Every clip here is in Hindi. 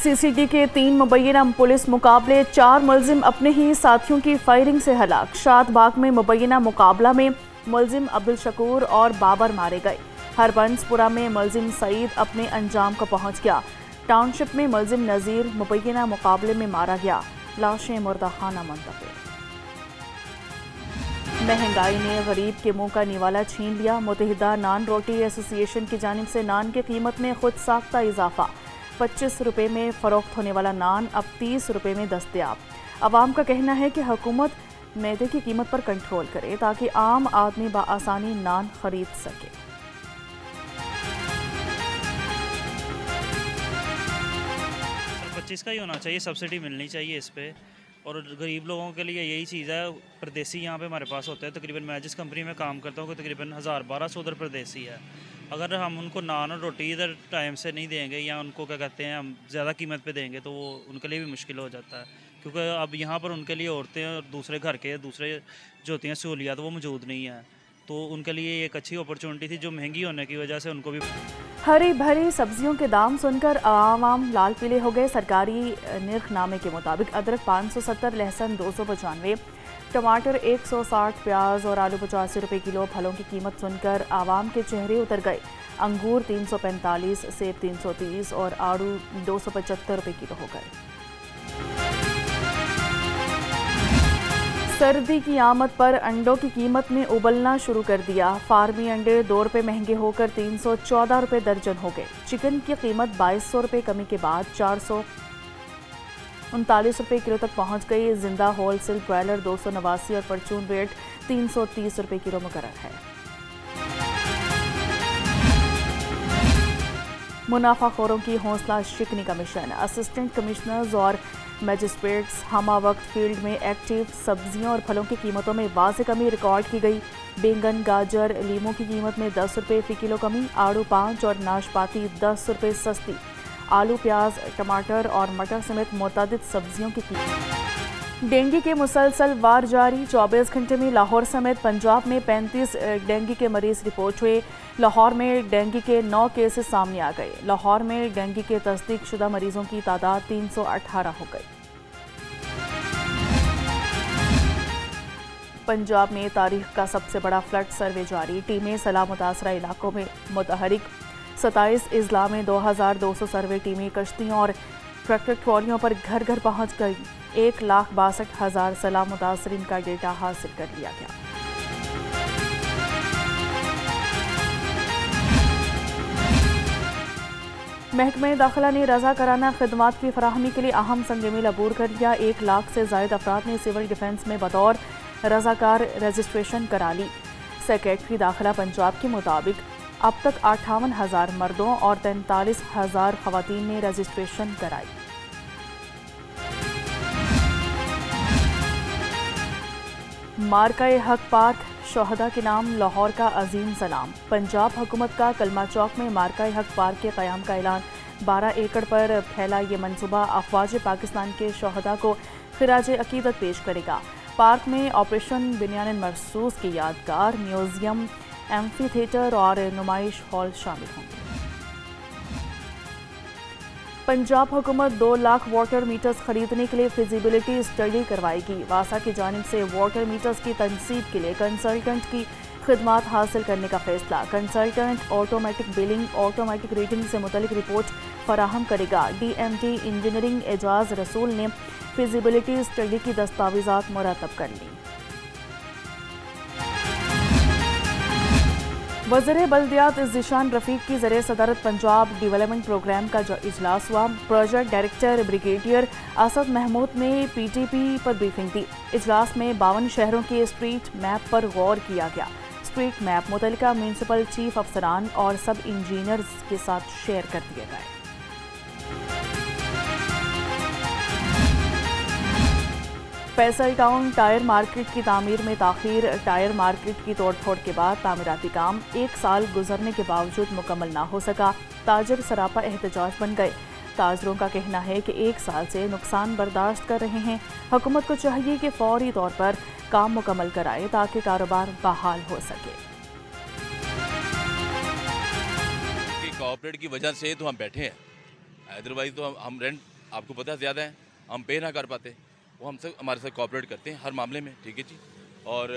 सीसीडी के 3 मुबैना पुलिस मुकाबले 4 मुलजिम अपने ही साथियों की फायरिंग से हलाक। शादबाग में मुबैना मुकाबला में मुलजिम अब्दुल शकूर और बाबर मारे गए। हरबंसपुरा में मुलजिम सईद अपने अंजाम को पहुंच गया। टाउनशिप में मुलजिम नज़ीर मुबैना मुकाबले में मारा गया। लाशें मुर्दाखाना मुंतकिल। महंगाई ने गरीब के मुंह का निवाला छीन लिया। मुत्तहिदा नान रोटी एसोसिएशन की जानिब से नान की कीमत में खुद साख्ता इजाफा। 25 रुपये में फ़रोख्त होने वाला नान अब 30 रुपये में दस्तयाब। अवाम का कहना है कि हुकूमत मैदे की कीमत पर कंट्रोल करे ताकि आम आदमी बआसानी नान खरीद सके। सर 25 का ही होना चाहिए, सब्सिडी मिलनी चाहिए इस पर। और गरीब लोगों के लिए यही चीज़ है। परदेसी यहाँ पे हमारे पास होते हैं तकरीबन, मैं जिस कंपनी में काम करता हूँ तकरीबन 1000-1200 उधर परदेसी है। अगर हम उनको नान और रोटी इधर टाइम से नहीं देंगे या उनको क्या कहते हैं हम ज़्यादा कीमत पे देंगे तो वो उनके लिए भी मुश्किल हो जाता है, क्योंकि अब यहाँ पर उनके लिए औरतें और दूसरे घर के दूसरे जो होती हैं सहूलियात वो मौजूद नहीं है। तो उनके लिए एक अच्छी अपॉर्चुनिटी थी जो महंगी होने की वजह से उनको भी। हरी भरी सब्जियों के दाम सुनकर आवाम लाल पीले हो गए। सरकारी निर्खनामे के मुताबिक अदरक 570, लहसुन 295, टमाटर 160, प्याज और आलू 85 रुपये किलो। फलों की कीमत सुनकर आवाम के चेहरे उतर गए। अंगूर 345, सेब 330 और आड़ू 275 रुपये किलो हो गए। सर्दी की आमद पर अंडों की कीमत ने उबलना शुरू कर दिया। फार्मी अंडे 2 रुपये महंगे होकर 314 रुपये दर्जन हो गए। चिकन की कीमत 2200 रुपये कमी के बाद 439 रुपये किलो तक पहुंच गई। जिंदा होलसेल ब्रॉयलर 289 और परचून रेट 330 रुपये किलो मुकर्रर है। मुनाफाखोरों की हौसला शिकनी का मिशन। असिस्टेंट कमिश्नर्स और मजिस्ट्रेट्स हमा वक्त फील्ड में एक्टिव। सब्जियों और फलों की कीमतों में वाज़े कमी रिकॉर्ड की गई। बैंगन, गाजर, लीमू की कीमत में 10 रुपये फ़ी किलो कमी। आड़ू 5 और नाशपाती 10 रुपये सस्ती। आलू, प्याज, टमाटर और मटर समेत मुतअद्दिद सब्जियों की कीमत। डेंगू के मुसलसल वार जारी। 24 घंटे में लाहौर समेत पंजाब में 35 डेंगू के मरीज रिपोर्ट हुए। लाहौर में डेंगू के 9 केसेस सामने आ गए। लाहौर में डेंगू के तस्दीक शुदा मरीजों की तादाद 318 हो गई। पंजाब में तारीख का सबसे बड़ा फ्लड सर्वे जारी। टीमें सैलाब मुतासरा इलाकों में मुतहरिक। 27 अजला में 2200 सर्वे टीमें कश्तियों और ट्रैक्टर ट्रॉलियों पर घर घर पहुंच गई। 1,62,000 सैलाब मुतासरीन का डेटा हासिल कर लिया गया। महकमे दाखिला ने रज़ाकाराना खिदमात की फराहमी के लिए अहम संगमिल अबूर कर लिया। 1 लाख से ज़ायद अफराद ने सिविल डिफेंस में बतौर रज़ाकार रजिस्ट्रेशन करा ली। सेक्रेटरी दाखिला पंजाब के मुताबिक अब तक 58,000 मर्दों और 43,000 खवातीन ने रजिस्ट्रेशन कराई। मार्का हक पार्क शोहदा के नाम लाहौर का अजीम सलाम। पंजाब हुकूमत का कलमा चौक में मार्का हक पार्क के क़याम का ऐलान। 12 एकड़ पर फैला ये मनसूबा अफवाज पाकिस्तान के शोहदा को खिराज अकीदत पेश करेगा। पार्क में ऑपरेशन बिन्यान मरसूस की यादगार, म्यूजियम, एम्फी थिएटर और नुमाइश हॉल शामिल होंगे। पंजाब हुकूमत 2 लाख वाटर मीटर्स खरीदने के लिए फिजिबिलिटी स्टडी करवाएगी। वासा की जानिब से वाटर मीटर्स की तनसीब के लिए कंसल्टेंट की खिदमात हासिल करने का फैसला। Consultant automatic billing, automatic reading से मुतल्लिक रिपोर्ट फराहम करेगा। DMD इंजीनियरिंग एजाज रसूल ने फिजिबिलिटी स्टडी की दस्तावेजात मुरतब कर ली। वज़ीर बल्दियात ज़ीशान रफ़ीक की ज़रिए सदारत पंजाब डेवलपमेंट प्रोग्राम का इजलास हुआ। Project director brigadier Asad Mahmood ने PTP पर ब्रीफिंग दी। इजलास में 52 शहरों के स्ट्रीट मैप पर गौर किया गया। स्ट्रीट मैप मुतल्लिका म्यूनसिपल चीफ अफसरान और सब इंजीनियर्स के साथ शेयर कर दिए गए। फैसल टाउन टायर मार्केट की तामीर में ताख़ीर। टायर मार्केट की तोड़फोड़ के बाद तामीराती काम 1 साल गुजरने के बावजूद मुकम्मल ना हो सका। ताजर सरापा एहतजाज बन गए। ताजरों का कहना है कि 1 साल से नुकसान बर्दाश्त कर रहे हैं। हुकूमत को चाहिए कि फौरी तौर पर काम मुकम्मल कराए ताकि कारोबार बहाल हो सके। कोऑपरेट की वजह से तो हम बैठे हैं, अदरवाइज तो हम रेंट आपको पता है ज़्यादा है, हम पे ना कर पाते, वो हमसे हमारे साथ कोऑपरेट करते हैं हर मामले में, ठीक है जी। और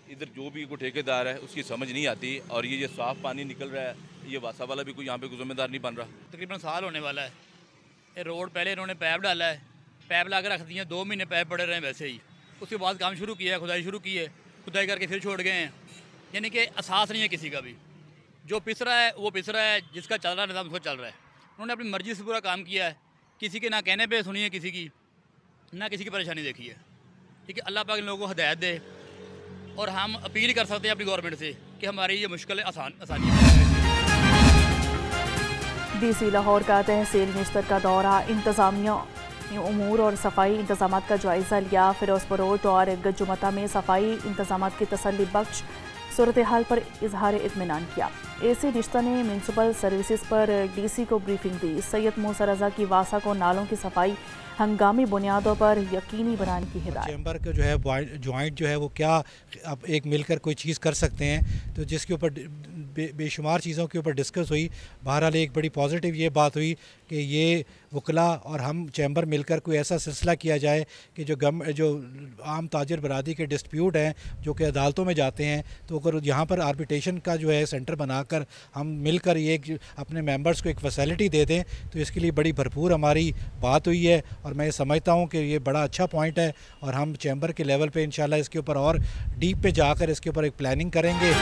इधर जो भी कोई ठेकेदार है उसकी समझ नहीं आती, और ये साफ़ पानी निकल रहा है, ये वासा वाला भी कोई यहाँ पे जिम्मेदार नहीं बन रहा। तकरीबन साल होने वाला है, ये रोड पहले इन्होंने पैप डाला है, पैप ला कर रख दिए, 2 महीने पैप पड़े रहे वैसे ही, उसके बाद काम शुरू किया है, खुदाई शुरू की है, खुदाई करके फिर छोड़ गए हैं, यानी कि एहसास नहीं है किसी का भी। जो पिस रहा है वो पिस रहा है, जिसका चल रहा है निज़ाम उसको चल रहा है। उन्होंने अपनी मर्ज़ी से पूरा काम किया है, किसी के ना कहने पे सुनी है किसी की, ना किसी की परेशानी देखी है, ठीक है। अल्लाह पाक इन लोगों को हिदायत दे, और हम अपील कर सकते हैं अपनी गवर्नमेंट से कि हमारी ये मुश्किल आसानी है। डीसी लाहौर का तहसील निश्तर का दौरा, इंतज़ामिया उमूर और सफाई इंतजाम का जायज़ा लिया। फिरोजपुर रोड और गजुमता में सफाई इंतजाम की तसल्ली बख्श सूरत हाल पर इजहार इत्मीनान किया। AC निश्ता ने म्यूनसिपल सर्विसेज पर DC को ब्रीफिंग दी। सैयद मूसा रजा की वासा को नालों की सफाई हंगामी बुनियादों पर यकीनी बनाने की हिदायत। चैम्बर का जो है जॉइंट जो है वो क्या अब एक मिलकर कोई चीज़ कर सकते हैं, तो जिसके ऊपर बेशुमार चीज़ों के ऊपर डिस्कस हुई। बहरहाल एक बड़ी पॉजिटिव ये बात हुई कि ये वकला और हम चैम्बर मिलकर कोई ऐसा सिलसिला किया जाए कि जो आम ताजर बरादरी के डिस्प्यूट हैं जो कि अदालतों में जाते हैं, तो अगर यहाँ पर आर्बिट्रेशन का जो है सेंटर बनाकर हम मिलकर ये अपने मेंबर्स को एक फैसिलिटी दे दें, तो इसके लिए बड़ी भरपूर हमारी बात हुई है। और मैं समझता हूँ कि ये बड़ा अच्छा पॉइंट है, और हम चैम्बर के लेवल पे इंशाल्लाह इसके ऊपर और डीप पे जाकर इसके ऊपर एक प्लानिंग करेंगे।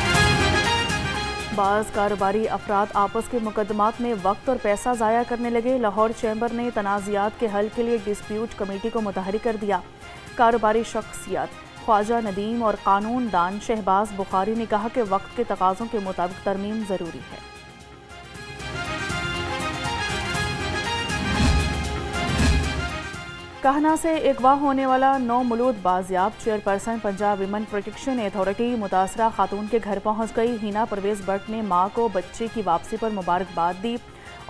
बाज़ कारोबारी अफराद आपस के मुकदमात में वक्त और पैसा ज़ाया करने लगे। लाहौर चैम्बर ने तनाज़ात के हल के लिए डिस्प्यूट कमेटी को मुतहरिक कर दिया। कारोबारी शख्सियत ख्वाजा नदीम और कानून दान शहबाज बुखारी ने कहा कि वक्त के तकाज़ों के मुताबिक तरमीम ज़रूरी है। कहना से अगवा होने वाला 9 मौलूद बाजियाब। Chairperson Punjab women protection authority मुतासरा खातून के घर पहुंच गई। हिना परवेज़ भट्ट ने मां को बच्चे की वापसी पर मुबारकबाद दी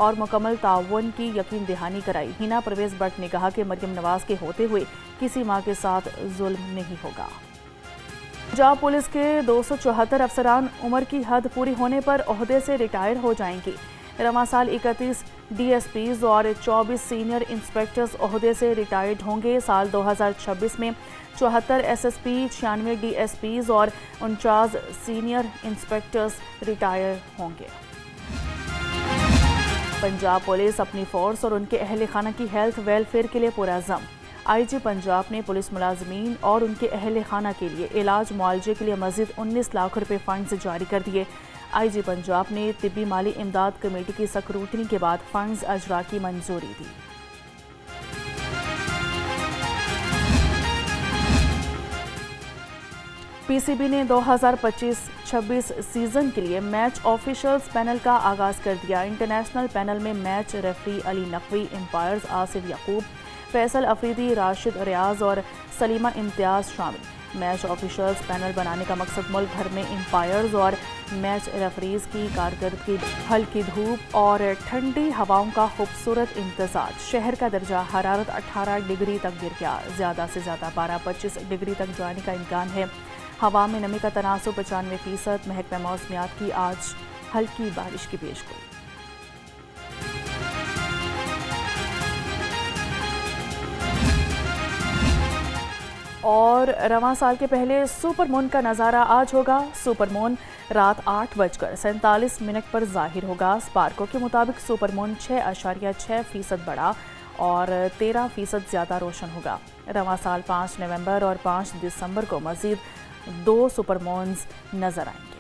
और मुकम्मल ताउन की यकीन दहानी कराई। हिना परवेज़ भट्ट ने कहा कि मरियम नवाज के होते हुए किसी मां के साथ जुल्म नहीं होगा। पंजाब पुलिस के 274 अफसरान उम्र की हद पूरी होने पर ओहदे से रिटायर हो जाएंगे। रवां साल 31 DSPs और 24 सीनियर इंस्पेक्टर्स ओहदे से रिटायर्ड होंगे। साल 2026 में 74 SSP, 96 DSPs और 49 सीनियर इंस्पेक्टर्स रिटायर होंगे। पंजाब पुलिस अपनी फोर्स और उनके अहल खाना की हेल्थ वेलफेयर के लिए पुरज़म। IG पंजाब ने पुलिस मुलाजमीन और उनके अहल खाना के लिए इलाज मुआवजे के लिए मज़ीद 19 लाख रुपये फंड्स जारी कर दिए। IG पंजाब ने तिब्बी माली इमदाद कमेटी की स्क्रूटनी के बाद फंड्स अजरा की मंजूरी दी। PCB ने 2025-26 सीजन के लिए मैच ऑफिशियल्स पैनल का आगाज कर दिया। इंटरनेशनल पैनल में match referee Ali Naqvi, umpires Asif Yaqoob, Faisal Afridi, Rashid Riaz और सलीमा इम्तियाज शामिल। मैच ऑफिशियल्स पैनल बनाने का मकसद मुल्क भर में एम्पायर्स और मैच रेफरीज की कारकर्दगी, हल्की धूप और ठंडी हवाओं का खूबसूरत इम्तजाज। शहर का दर्जा हरारत 18 डिग्री तक गिर गया। ज़्यादा से ज़्यादा 12-25 डिग्री तक जाने का इम्कान है। हवा में नमी का तनासुब 95%। महकमा मौसमियात की आज हल्की बारिश की पेशगोई। और रवां साल के पहले सुपर मून का नज़ारा आज होगा। सुपर मून रात 8:47 पर जाहिर होगा। स्पार्को के मुताबिक सुपर मून 6.6% बड़ा और 13% ज़्यादा रोशन होगा। रवां साल 5 नवंबर और 5 दिसंबर को मज़ीद 2 सुपर मून्स नज़र आएंगे।